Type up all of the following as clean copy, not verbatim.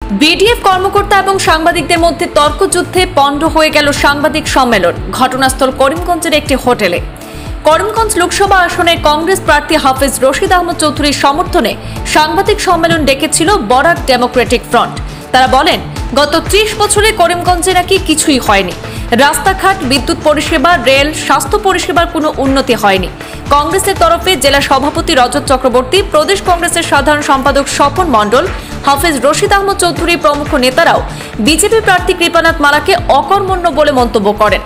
BDF কর্মকর্তা এবং সাংবাদিকদের মধ্যে তর্কযুদ্ধে পণ্ড হয়ে গেল সাংবাদিক সম্মেলন। ঘটনাস্থল করিমগঞ্জের একটি হোটেলে। করিমগঞ্জ লোকসভা আসনের কংগ্রেস প্রার্থী হাফেজ রশিদ আহমদ চৌধুরীর সমর্থনে সাংবাদিক সম্মেলন ডেকেছিল বরাক ডেমোক্রেটিক ফ্রন্ট। তারা বলেন, গত 30 বছরে করিমগঞ্জে নাকি কিছুই হয়নি। রাস্তাঘাট, বিদ্যুৎ পরিষেবা, রেল, স্বাস্থ্য পরিষেবার কোনো উন্নতি হয়নি। কংগ্রেসের তরফে জেলা সভাপতি রজত চক্রবর্তী, প্রদেশ কংগ্রেসের সাধারণ সম্পাদক স্বপন মণ্ডল, হাফেজ রশিদ আহমদ চৌধুরী প্রমুখ নেতারাও বিজেপি প্রার্থী কৃপানাথ মালাকে অকর্মণ্য বলে মন্তব্য করেন।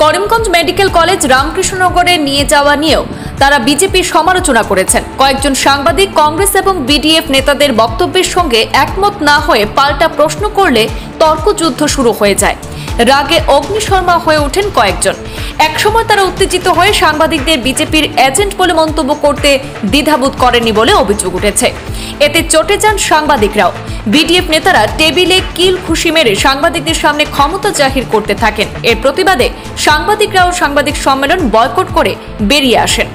করিমগঞ্জ মেডিকেল কলেজ রামকৃষ্ণনগরে নিয়ে যাওয়া নিয়েও তারা বিজেপির সমালোচনা করেছেন। কয়েকজন সাংবাদিক কংগ্রেস এবং বিডিএফ নেতাদের বক্তব্যের সঙ্গে একমত না হয়ে পাল্টা প্রশ্ন করলে তর্কযুদ্ধ শুরু হয়ে যায়। রাগে অগ্নিশর্মা হয়ে ওঠেন কয়েকজন। একসময় তারা উত্তেজিত হয়ে সাংবাদিকদের বিজেপির এজেন্ট বলে মন্তব্য করতে দ্বিধাবোধ করেনি বলে অভিযোগ উঠেছে। এতে চটে যান সাংবাদিকরাও। বিডিএফ নেতারা টেবিলে কিল ঘুষি মেরে সাংবাদিকদের সামনে ক্ষমতা জাহির করতে থাকেন। এর প্রতিবাদে সাংবাদিকরাও সাংবাদিক সম্মেলন বয়কট করে বেরিয়ে আসেন।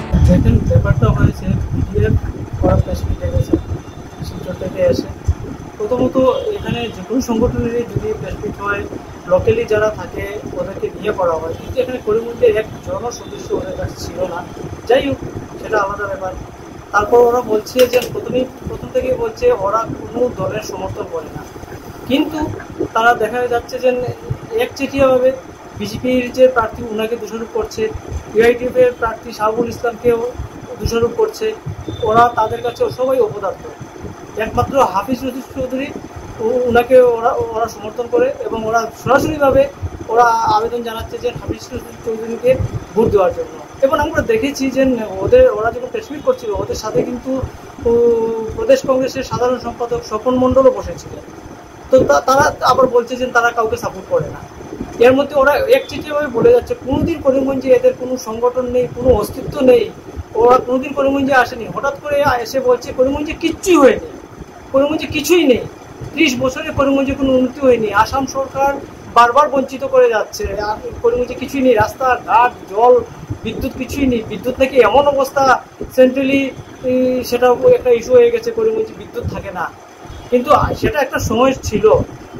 প্রথমত এখানে যে কোনো সংগঠনেরই যদি প্রেসমিট হয়, লোকালি যারা থাকে ওদেরকে নিয়ে করা হয়, কিন্তু এখানে করিমগঞ্জের এক জনসদস্য ওদের কাছে ছিল না। যাই হোক, সেটা আলাদা ব্যাপার। তারপর ওরা বলছে যে প্রথম থেকে বলছে ওরা কোনো দলের সমর্থন করে না, কিন্তু তারা দেখা যাচ্ছে যে একচেটিয়াভাবে বিজেপির যে প্রার্থী ওনাকে দোষারোপ করছে, ইউআইটিএফ এর প্রার্থী শাহবুল ইসলামকেও দোষারোপ করছে। ওরা তাদের কাছে সবাই অপদার্থ। একমাত্র হাফিজ রশিদ চৌধুরী ওনাকে ওরা সমর্থন করে এবং ওরা সরাসরিভাবে ওরা আবেদন জানাচ্ছে যে হাফিজ রশিদ চৌধুরীকে ভোট দেওয়ার জন্য। এবং আমরা দেখেছি যে ওরা যখন প্রেসমিট করছিল ওদের সাথে কিন্তু প্রদেশ কংগ্রেসের সাধারণ সম্পাদক স্বপন মণ্ডলও বসেছিলেন। তো তারা আবার বলছে যে তারা কাউকে সাপোর্ট করে না। এর মধ্যে ওরা একচেটিয়াভাবে বলে যাচ্ছে কোনোদিন করিমগঞ্জে এদের কোনো সংগঠন নেই, কোনো অস্তিত্ব নেই, ওরা কোনোদিন করিমগঞ্জে আসেনি। হঠাৎ করে এসে বলছে করিমগঞ্জে কিচ্ছুই হয়নি, করিমগঞ্জে কিছুই নেই। 30 বছরে করিমগঞ্জে কোনো উন্নতি হয়নি। আসাম সরকার বারবার বঞ্চিত করে যাচ্ছে। আর করিমগঞ্জে কিছুই নেই, রাস্তাঘাট, জল, বিদ্যুৎ কিছুই নেই। বিদ্যুৎ থেকে এমন অবস্থা, সেন্ট্রালি সেটাও একটা ইস্যু হয়ে গেছে, করিমগঞ্জে বিদ্যুৎ থাকে না। কিন্তু সেটা একটা সময় ছিল,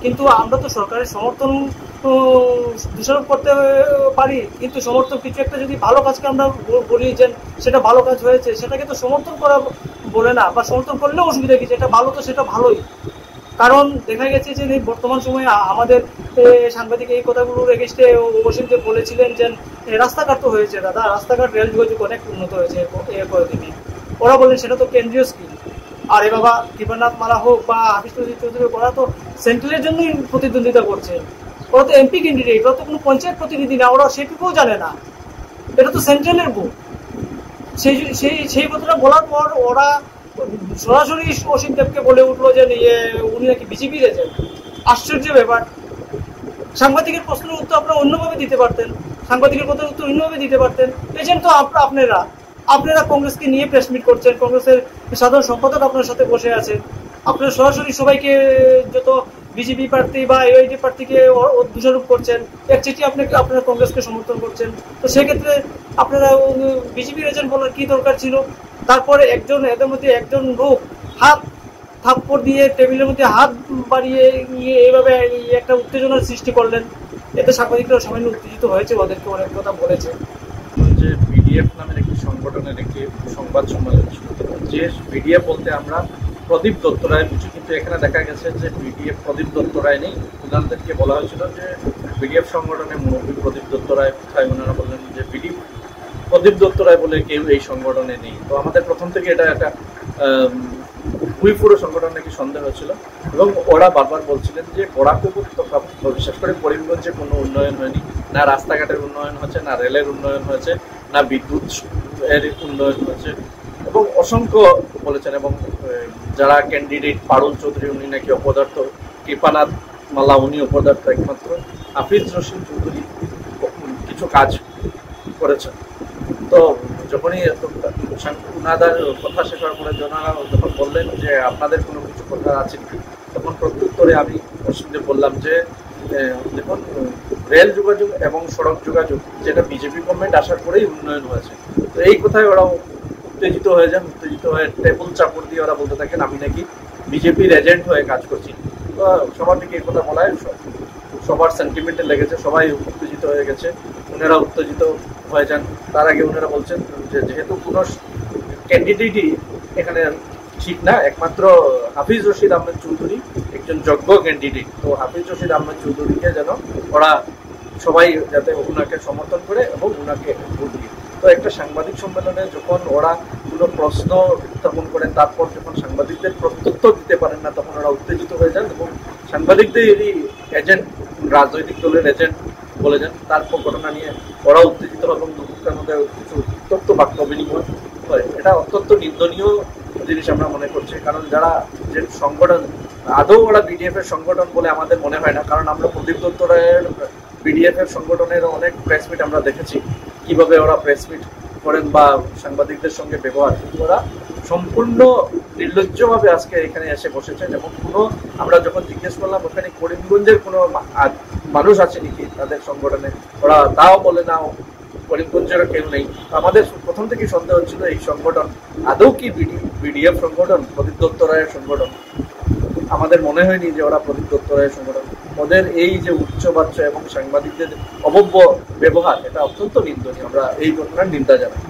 কিন্তু আমরা তো সরকারের সমর্থন দোষারোপ করতে পারি, কিন্তু সমর্থন কিছু একটা যদি ভালো কাজকে আমরা বলি যে সেটা ভালো কাজ হয়েছে, সেটাকে তো সমর্থন করা বলে না, বা সমর্থন করলেও অসুবিধা কি, যেটা ভালো তো সেটা ভালোই। কারণ দেখা গেছে যে বর্তমান সময়ে আমাদের সাংবাদিক এই কথাগুলোর এগেইনস্টে ওসিমকে বলেছিলেন যে রাস্তাঘাট তো হয়েছে দাদা, রাস্তাঘাট, রেল যোগাযোগ অনেক উন্নত হয়েছে কয়েকদিনে। ওরা বলেন সেটা তো কেন্দ্রীয় স্কিম। আর এ বাবা কৃপানাথ মালা হোক বা হাফিজ রশিদ চৌধুরী, ওরা তো সেন্ট্রালের জন্যই প্রতিদ্বন্দ্বিতা করছে। ওরা তো এমপি ক্যান্ডিডেট, ওরা তো কোনো পঞ্চায়েত প্রতিনিধি না, ওরা সেটুকুও জানে না। এটা তো সেন্ট্রালের বুক। সেই কথাটা বলার পর ওরা সরাসরি অসীম দেবকে বলে উঠলো যে উনি নাকি বিজেপির এজেন্ট। আশ্চর্য ব্যাপার। সাংবাদিকের প্রশ্নের উত্তর আপনারা অন্যভাবে দিতে পারতেন, সাংবাদিকের কথার উত্তর অন্যভাবে দিতে পারতেন। এজেন্ট তো আপনারা কংগ্রেসকে নিয়ে প্রেস মিট করছেন, কংগ্রেসের সাধারণ সম্পাদক আপনার সাথে বসে আছে, আপনারা সরাসরি সবাইকে, যত বিজেপি প্রার্থী বা ইউআইডি প্রার্থীকে দোষারোপ করছেন, একচেটি আপনারা কংগ্রেসকে সমর্থন করছেন। তো সেক্ষেত্রে আপনারা বিজেপির এজেন্ট বলার কি দরকার ছিল? তারপরে এদের মধ্যে একজন লোক হাত থাপ্পড় দিয়ে টেবিলের মধ্যে হাত বাড়িয়ে নিয়ে এইভাবে একটা উত্তেজনার সৃষ্টি করলেন। এতে সাংবাদিকরা সামান্য উত্তেজিত হয়েছে, ওদেরকে অনেক কথা বলেছে। যে বিডিএফ নামের একটি সংগঠনের একটি সংবাদ সম্মেলন ছিল, যে বিডিএফ বলতে আমরা প্রদীপ দত্ত রায় বুঝি, কিন্তু এখানে দেখা গেছে যে বিডিএফ প্রদীপ দত্ত রায় নেই। ওনাদেরকে বলা হয়েছিল যে বিডিএফ সংগঠনের মুরব্বী প্রদীপ দত্ত রায় কোথায়। ওনারা বললেন যে প্রদীপ দত্ত রায় বলে কেউ এই সংগঠনে নেই। তো আমাদের প্রথম থেকে এটা একটা পুরো সংগঠন নাকি সন্দেহ হয়েছিল, এবং ওরা বারবার বলছিলেন যে বরাক উপত্যকা, বিশেষ করে করিমগঞ্জে কোনো উন্নয়ন হয়নি, না রাস্তাঘাটের উন্নয়ন হয়েছে, না রেলের উন্নয়ন হয়েছে, না বিদ্যুৎ এর উন্নয়ন হয়েছে, এবং অসংখ্য বলেছেন। এবং যারা ক্যান্ডিডেট পারুল চৌধুরী উনি নাকি অপদার্থ, কৃপানাথ মালা উনি অপদার্থ, একমাত্র হাফিজ রশিদ চৌধুরী কিছু কাজ করেছেন। তো যখনই ওনাদের কথা শেষ হওয়ার পরে ওনারা যখন বললেন যে আপনাদের কোনো কিছু কথা আছে কি, তখন প্রত্যুত্তরে আমি অসীমকে বললাম যে দেখুন, রেল যোগাযোগ এবং সড়ক যোগাযোগ যেটা বিজেপি গভর্নমেন্ট আসার পরেই উন্নয়ন হয়েছে। তো এই কথায় ওরা উত্তেজিত হয়ে যান, উত্তেজিত হয়ে টেবুল চাপড় দিয়ে ওরা বলতে থাকেন আমি নাকি বিজেপির এজেন্ট হয়ে কাজ করছি। সবার দিকে এই কথা বলায় সবার সেন্টিমেন্টে লেগেছে, সবাই উত্তেজিত হয়ে গেছে, ওনারা উত্তেজিত হয়ে যান। তার আগে ওনারা বলছেন যে যেহেতু কোনো ক্যান্ডিডেটই এখানে ঠিক না, একমাত্র হাফিজ রশিদ আহমেদ চৌধুরী একজন যোগ্য ক্যান্ডিডেট, তো হাফিজ রশিদ আহমেদ চৌধুরীকে যেন ওরা সবাই যাতে ওনাকে সমর্থন করে এবং ওনাকে ভোট দিয়ে। তো একটা সাংবাদিক সম্মেলনে যখন ওরা কোনো প্রশ্ন উত্থাপন করেন, তারপর যখন সাংবাদিকদের প্রত্যুত্তর দিতে পারেন না, তখন ওরা উত্তেজিত হয়ে যান এবং সাংবাদিকদের এজেন্ট, রাজনৈতিক দলের এজেন্ট বলে যান। তারপর ঘটনা নিয়ে ওরা উত্তেজিত এবং দুপুরের মধ্যে কিছু উত্তপ্ত বাক্য বিনিময় হয়। এটা অত্যন্ত নিন্দনীয় জিনিস আমরা মনে করছি, কারণ যারা যে সংগঠন, আদৌ ওরা বিডিএফ এর সংগঠন বলে আমাদের মনে হয় না, কারণ আমরা প্রদীপ দত্ত রায়ের বিডিএফ এর সংগঠনের অনেক প্রেস মিট আমরা দেখেছি, কিভাবে ওরা প্রেস মিট করেন বা সাংবাদিকদের সঙ্গে ব্যবহার, কিন্তু ওরা সম্পূর্ণ নির্লজ্জভাবে আজকে এখানে এসে বসেছেন। এবং কোনো আমরা যখন জিজ্ঞেস করলাম ওখানে করিমগঞ্জের কোনো মানুষ আছে নাকি তাদের সংগঠনে, ওরা তাও বলে না, করিমগঞ্জেরও কেউ নেই। আমাদের প্রথম থেকেই সন্দেহ হচ্ছিল এই সংগঠন আদৌ কি বিডিএফ সংগঠন, প্রদীপ দত্ত রায়ের সংগঠন। আমাদের মনে হয়নি যে ওরা প্রদীপ দত্ত রায়ের সংগঠন। ওদের এই যে উচ্চবাচ্য এবং সাংবাদিকদের অভব্য ব্যবহার, এটা অত্যন্ত নিন্দনীয়। আমরা এই ঘটনার নিন্দা জানাই।